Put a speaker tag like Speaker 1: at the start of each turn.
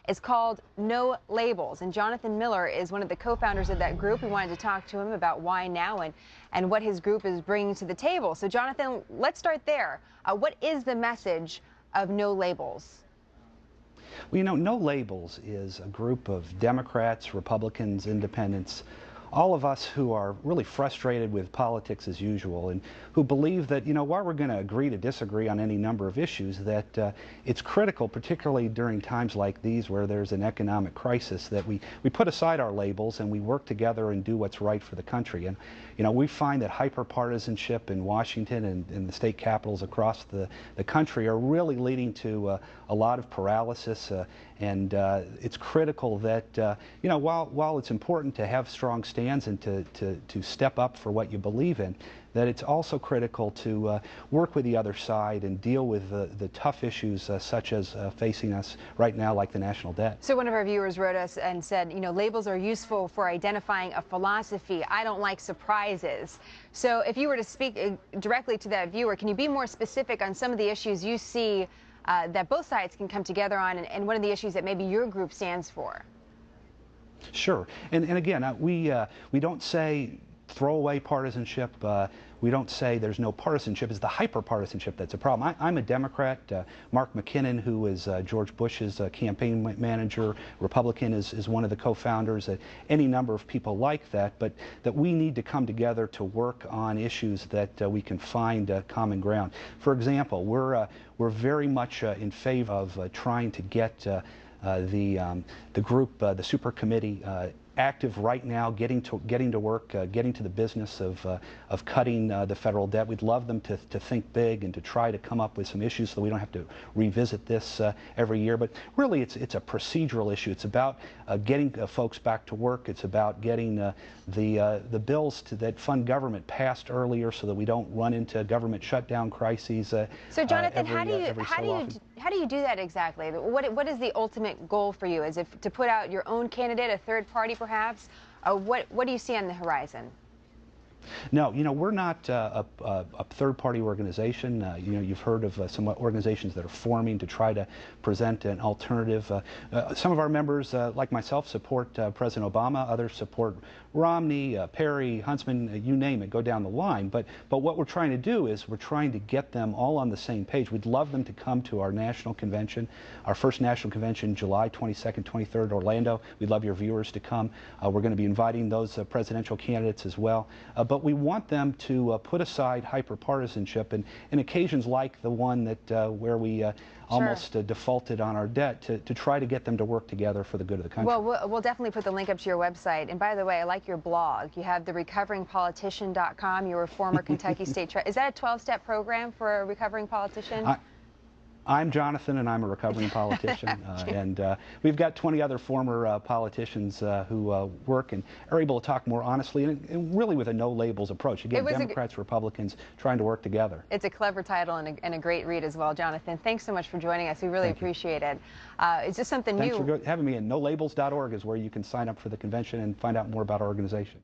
Speaker 1: is called No Labels, and Jonathan Miller is one of the co-founders of that group. We wanted to talk to him about why now and what his group is bringing to the table. So Jonathan, let's start there. What is the message of No Labels?
Speaker 2: Well, you know, No Labels is a group of Democrats, Republicans, Independents, all of us who are really frustrated with politics as usual and who believe that, you know, while we're going to agree to disagree on any number of issues, that it's critical, particularly during times like these where there's an economic crisis, that we put aside our labels and we work together and do what's right for the country. And, you know, we find that hyper-partisanship in Washington and in the state capitals across the country are really leading to a lot of paralysis, and it's critical that, you know, while it's important to have strong stands and to step up for what you believe in, that it's also critical to work with the other side and deal with the tough issues such as facing us right now, like the national debt.
Speaker 1: So one of our viewers wrote us and said, you know, labels are useful for identifying a philosophy. I don't like surprises. So if you were to speak directly to that viewer, can you be more specific on some of the issues you see that both sides can come together on, and one of the issues that maybe your group stands for?
Speaker 2: Sure. And again, we don't say throw away partisanship. We don't say there's no partisanship. It's the hyper-partisanship that's a problem. I'm a Democrat. Mark McKinnon, who is George Bush's campaign manager, Republican, is one of the co-founders. Any number of people like that, but that we need to come together to work on issues that we can find common ground. For example, we're very much in favor of trying to get the group, the super committee, active right now, getting to work, getting to the business of cutting the federal debt. We'd love them to think big and to try to come up with some issues so we don't have to revisit this every year. But really, it's a procedural issue. It's about getting folks back to work. It's about getting the bills that fund government passed earlier so that we don't run into government shutdown crises.
Speaker 1: So Jonathan, how do you do that exactly? What is the ultimate goal for you? Is it to put out your own candidate, a third party perhaps? What do you see on the horizon?
Speaker 2: No, you know, we're not a third-party organization. You know, you've heard of some organizations that are forming to try to present an alternative. Some of our members, like myself, support President Obama. Others support Romney, Perry, Huntsman, you name it, go down the line. But what we're trying to do is we're trying to get them all on the same page. We'd love them to come to our national convention, our first national convention, July 22nd, 23rd, Orlando. We'd love your viewers to come. We're going to be inviting those presidential candidates as well. But we want them to put aside hyper-partisanship and occasions like the one that where we almost defaulted on our debt to try to get them to work together for the good of the country.
Speaker 1: Well, we'll definitely put the link up to your website. And by the way, I like your blog. You have the recoveringpolitician.com. You were a former Kentucky State. Is that a 12-step program for a recovering politician?
Speaker 2: I'm Jonathan, and I'm a recovering politician, and we've got 20 other former politicians who work and are able to talk more honestly and really with a no-labels approach. Again, Democrats, Republicans trying to work together.
Speaker 1: It's a clever title and a great read as well, Jonathan. Thanks so much for joining us. We really appreciate it. It's just something new.
Speaker 2: Thanks for having me. And nolabels.org is where you can sign up for the convention and find out more about our organization.